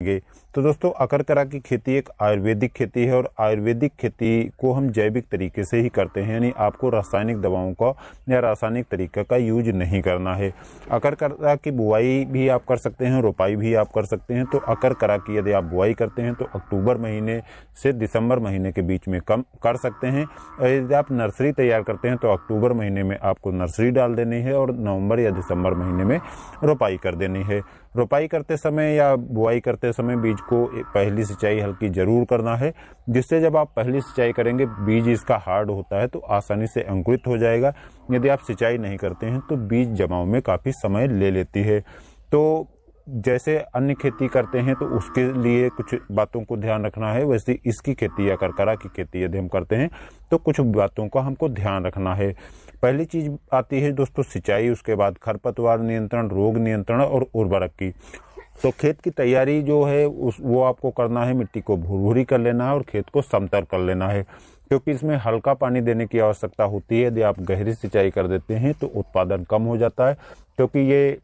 तो दोस्तों अकरकरा की खेती एक आयुर्वेदिक खेती है और आयुर्वेदिक खेती को हम जैविक तरीके से ही करते हैं, यानी आपको रासायनिक दवाओं का या रासायनिक तरीके का यूज नहीं करना है। अकरकरा की बुआई भी आप कर सकते हैं, रोपाई भी आप कर सकते हैं। तो अकरकरा की यदि आप बुआई करते हैं तो अक्टूबर महीने से दिसंबर महीने के बीच में कम कर सकते हैं, और यदि आप नर्सरी तैयार करते हैं तो अक्टूबर महीने में आपको नर्सरी डाल देनी है और नवंबर या दिसंबर महीने में रोपाई कर देनी है। रोपाई करते समय या बुआई करते समय बीज को पहली सिंचाई हल्की जरूर करना है, जिससे जब आप पहली सिंचाई करेंगे बीज इसका हार्ड होता है तो आसानी से अंकुरित हो जाएगा। यदि आप सिंचाई नहीं करते हैं तो बीज जमाव में काफ़ी समय ले लेती है। तो जैसे अन्य खेती करते हैं तो उसके लिए कुछ बातों को ध्यान रखना है, वैसे इसकी खेती या करकरा की खेती यदि हम करते हैं तो कुछ बातों का हमको ध्यान रखना है। पहली चीज आती है दोस्तों सिंचाई, उसके बाद खरपतवार नियंत्रण, रोग नियंत्रण और उर्वरक की। तो खेत की तैयारी जो है वो आपको करना है, मिट्टी को भुरभुरी कर लेना है और खेत को समतल कर लेना है, क्योंकि इसमें हल्का पानी देने की आवश्यकता होती है। यदि आप गहरी सिंचाई कर देते हैं तो उत्पादन कम हो जाता है, क्योंकि ये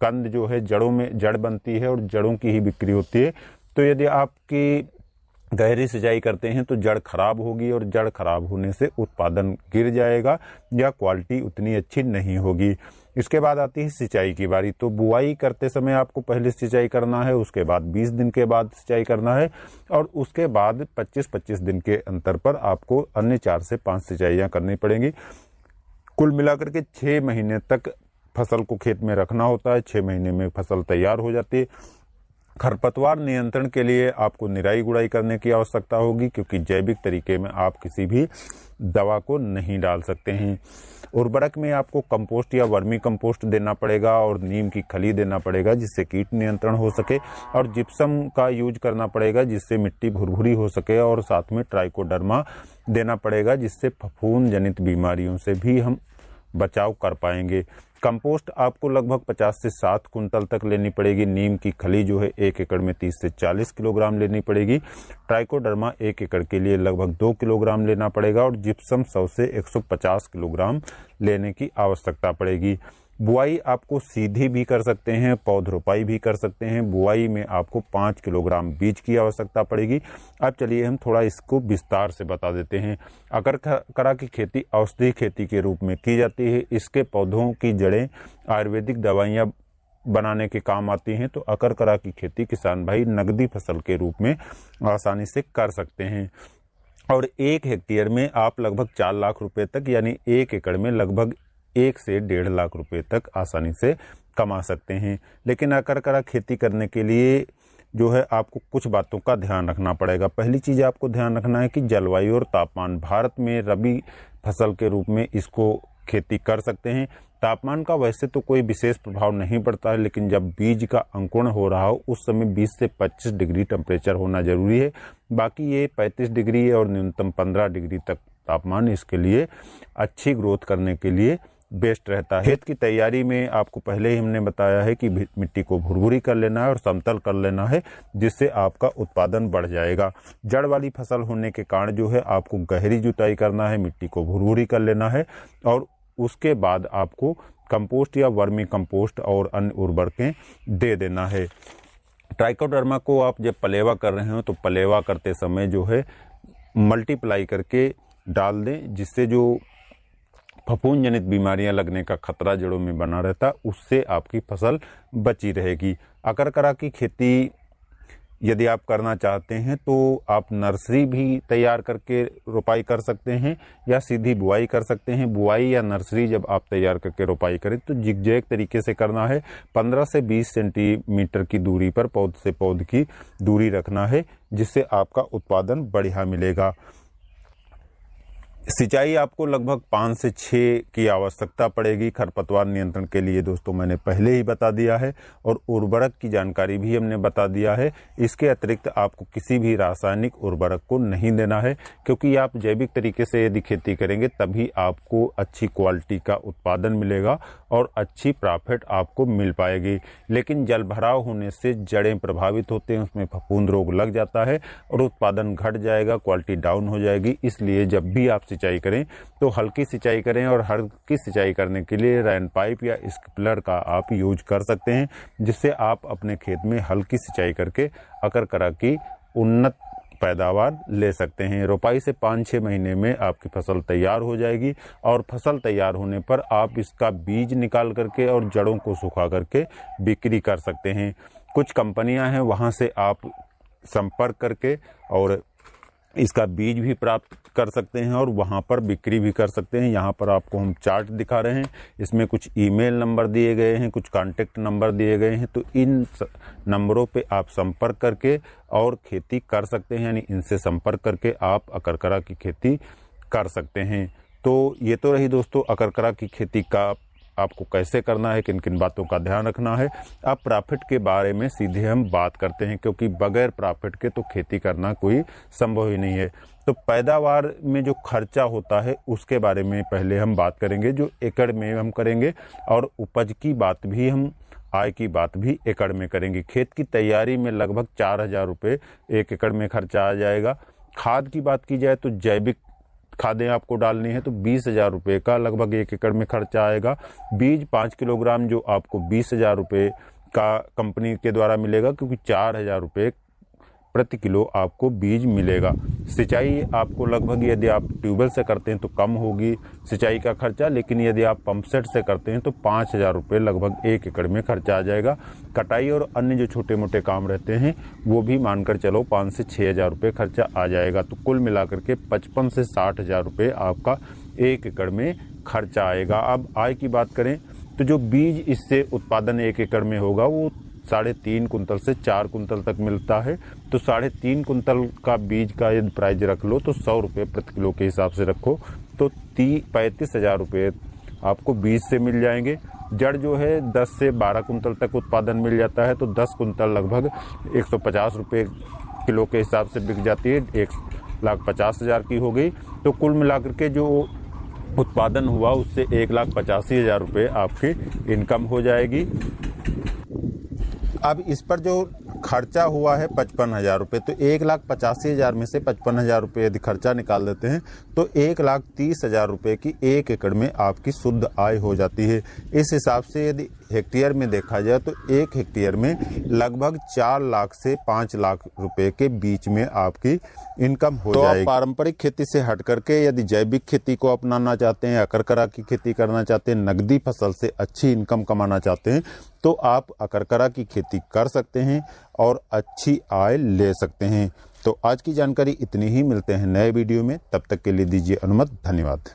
कंद जो है जड़ों में जड़ बनती है और जड़ों की ही बिक्री होती है। तो यदि आपकी गहरी सिंचाई करते हैं तो जड़ खराब होगी और जड़ खराब होने से उत्पादन गिर जाएगा या क्वालिटी उतनी अच्छी नहीं होगी। इसके बाद आती है सिंचाई की बारी। तो बुआई करते समय आपको पहले सिंचाई करना है, उसके बाद 20 दिन के बाद सिंचाई करना है और उसके बाद 25-25 दिन के अंतर पर आपको अन्य 4 से 5 सिंचाइयाँ करनी पड़ेंगी। कुल मिलाकर के 6 महीने तक फसल को खेत में रखना होता है। 6 महीने में फसल तैयार हो जाती है। खरपतवार नियंत्रण के लिए आपको निराई गुड़ाई करने की आवश्यकता होगी, क्योंकि जैविक तरीके में आप किसी भी दवा को नहीं डाल सकते हैं। उर्वरक में आपको कंपोस्ट या वर्मी कंपोस्ट देना पड़ेगा और नीम की खली देना पड़ेगा, जिससे कीट नियंत्रण हो सके, और जिप्सम का यूज करना पड़ेगा जिससे मिट्टी भुरभुरी हो सके, और साथ में ट्राइकोडर्मा देना पड़ेगा जिससे फफूंद जनित बीमारियों से भी हम बचाव कर पाएंगे। कंपोस्ट आपको लगभग 50 से 7 कुंटल तक लेनी पड़ेगी। नीम की खली जो है 1 एकड़ में 30 से 40 किलोग्राम लेनी पड़ेगी। ट्राइकोडर्मा 1 एकड़ के लिए लगभग 2 किलोग्राम लेना पड़ेगा और जिप्सम 100 से 150 किलोग्राम लेने की आवश्यकता पड़ेगी। बुआई आपको सीधी भी कर सकते हैं, पौध रोपाई भी कर सकते हैं। बुआई में आपको 5 किलोग्राम बीज की आवश्यकता पड़ेगी। अब चलिए हम थोड़ा इसको विस्तार से बता देते हैं। अकरकरा की खेती औषधि खेती के रूप में की जाती है। इसके पौधों की जड़ें आयुर्वेदिक दवाइयाँ बनाने के काम आती हैं। तो अकरकरा की खेती किसान भाई नगदी फसल के रूप में आसानी से कर सकते हैं और 1 हेक्टेयर में आप लगभग 4 लाख रुपए तक, यानी 1 एकड़ में लगभग 1 से 1.5 लाख रुपए तक आसानी से कमा सकते हैं। लेकिन अकरकरा खेती करने के लिए जो है आपको कुछ बातों का ध्यान रखना पड़ेगा। पहली चीज़ आपको ध्यान रखना है कि जलवायु और तापमान। भारत में रबी फसल के रूप में इसको खेती कर सकते हैं। तापमान का वैसे तो कोई विशेष प्रभाव नहीं पड़ता है, लेकिन जब बीज का अंकुरण हो रहा हो उस समय 20 से 25 डिग्री टेम्परेचर होना जरूरी है। बाकी ये 35 डिग्री और न्यूनतम 15 डिग्री तक तापमान इसके लिए अच्छी ग्रोथ करने के लिए बेस्ट रहता है। खेत की तैयारी में आपको पहले ही हमने बताया है कि मिट्टी को भुरभुरी कर लेना है और समतल कर लेना है, जिससे आपका उत्पादन बढ़ जाएगा। जड़ वाली फसल होने के कारण जो है आपको गहरी जुताई करना है, मिट्टी को भुरभुरी कर लेना है और उसके बाद आपको कंपोस्ट या वर्मी कंपोस्ट और अन्य उर्वरकें दे देना है। ट्राइकोडर्मा को आप जब पलेवा कर रहे हो तो पलेवा करते समय जो है मल्टीप्लाई करके डाल दें, जिससे जो फफूंद जनित बीमारियां लगने का खतरा जड़ों में बना रहता, उससे आपकी फसल बची रहेगी। अकरकरा की खेती यदि आप करना चाहते हैं तो आप नर्सरी भी तैयार करके रोपाई कर सकते हैं या सीधी बुआई कर सकते हैं। बुआई या नर्सरी जब आप तैयार करके रोपाई करें तो जिगजैग तरीके से करना है। 15 से 20 सेंटीमीटर की दूरी पर पौध से पौध की दूरी रखना है, जिससे आपका उत्पादन बढ़िया मिलेगा। सिंचाई आपको लगभग 5 से 6 की आवश्यकता पड़ेगी खरपतवार नियंत्रण के लिए, दोस्तों मैंने पहले ही बता दिया है, और उर्वरक की जानकारी भी हमने बता दिया है। इसके अतिरिक्त आपको किसी भी रासायनिक उर्वरक को नहीं देना है, क्योंकि आप जैविक तरीके से यदि खेती करेंगे तभी आपको अच्छी क्वालिटी का उत्पादन मिलेगा और अच्छी प्रॉफिट आपको मिल पाएगी। लेकिन जल भराव होने से जड़ें प्रभावित होते हैं, उसमें फफूंद रोग लग जाता है और उत्पादन घट जाएगा, क्वालिटी डाउन हो जाएगी। इसलिए जब भी आप सिंचाई करें तो हल्की सिंचाई करें, और हल्की सिंचाई करने के लिए रेन पाइप या स्प्रिंकलर का आप यूज कर सकते हैं, जिससे आप अपने खेत में हल्की सिंचाई करके अकरकरा की उन्नत पैदावार ले सकते हैं। रोपाई से 5-6 महीने में आपकी फसल तैयार हो जाएगी, और फसल तैयार होने पर आप इसका बीज निकाल करके और जड़ों को सुखा करके बिक्री कर सकते हैं। कुछ कंपनियां हैं, वहां से आप संपर्क करके और इसका बीज भी प्राप्त कर सकते हैं और वहां पर बिक्री भी कर सकते हैं। यहाँ पर आपको हम चार्ट दिखा रहे हैं, इसमें कुछ ईमेल नंबर दिए गए हैं, कुछ कॉन्टेक्ट नंबर दिए गए हैं, तो इन नंबरों पे आप संपर्क करके और खेती कर सकते हैं, यानी इनसे संपर्क करके आप अकरकरा की खेती कर सकते हैं। तो ये तो रही दोस्तों अकरकरा की खेती का आपको कैसे करना है, किन किन बातों का ध्यान रखना है। अब प्रॉफिट के बारे में सीधे हम बात करते हैं, क्योंकि बगैर प्रॉफिट के तो खेती करना कोई संभव ही नहीं है। तो पैदावार में जो खर्चा होता है उसके बारे में पहले हम बात करेंगे, जो एकड़ में हम करेंगे, और उपज की बात भी हम, आय की बात भी एकड़ में करेंगे। खेत की तैयारी में लगभग 4,000 रुपये 1 एकड़ में खर्चा आ जाएगा। खाद की बात की जाए तो जैविक खादें आपको डालनी है तो 20,000 रुपये का लगभग 1 एकड़ में खर्चा आएगा। बीज 5 किलोग्राम जो आपको 20,000 रुपये का कंपनी के द्वारा मिलेगा, क्योंकि 4,000 रुपये प्रति किलो आपको बीज मिलेगा। सिंचाई आपको लगभग, यदि आप ट्यूबवेल से करते हैं तो कम होगी सिंचाई का खर्चा, लेकिन यदि आप पंप सेट से करते हैं तो 5,000 रुपये लगभग 1 एकड़ में खर्चा आ जाएगा। कटाई और अन्य जो छोटे मोटे काम रहते हैं वो भी मानकर चलो 5 से 6,000 रुपये खर्चा आ जाएगा। तो कुल मिलाकर के 55 से 60,000 रुपये आपका 1 एकड़ में खर्चा आएगा। अब आय की बात करें तो जो बीज इससे उत्पादन 1 एकड़ में होगा वो 3.5 कुंतल से 4 कुंतल तक मिलता है। तो 3.5 कुंतल का बीज का यदि प्राइस रख लो तो 100 रुपये प्रति किलो के हिसाब से रखो तो 35,000 रुपये आपको बीज से मिल जाएंगे। जड़ जो है 10 से 12 कुंतल तक उत्पादन मिल जाता है, तो 10 कुंतल लगभग 150 रुपये किलो के हिसाब से बिक जाती है, 1,50,000 की हो गई। तो कुल मिलाकर के जो उत्पादन हुआ उससे 1,85,000 रुपये आपकी इनकम हो जाएगी। अब इस पर जो खर्चा हुआ है 55,000 रुपये, तो 1,85,000 में से 55,000 रुपये यदि खर्चा निकाल देते हैं तो 1,30,000 रुपये की 1 एकड़ में आपकी शुद्ध आय हो जाती है। इस हिसाब से यदि हेक्टेयर में देखा जाए तो 1 हेक्टेयर में लगभग 4 लाख से 5 लाख रुपए के बीच में आपकी इनकम हो जाएगी। तो पारंपरिक खेती से हट करके यदि जैविक खेती को अपनाना चाहते हैं, अकरकरा की खेती करना चाहते हैं, नकदी फसल से अच्छी इनकम कमाना चाहते हैं, तो आप अकरकरा की खेती कर सकते हैं और अच्छी आय ले सकते हैं। तो आज की जानकारी इतनी ही, मिलते हैं नए वीडियो में, तब तक के लिए दीजिए अनुमति। धन्यवाद।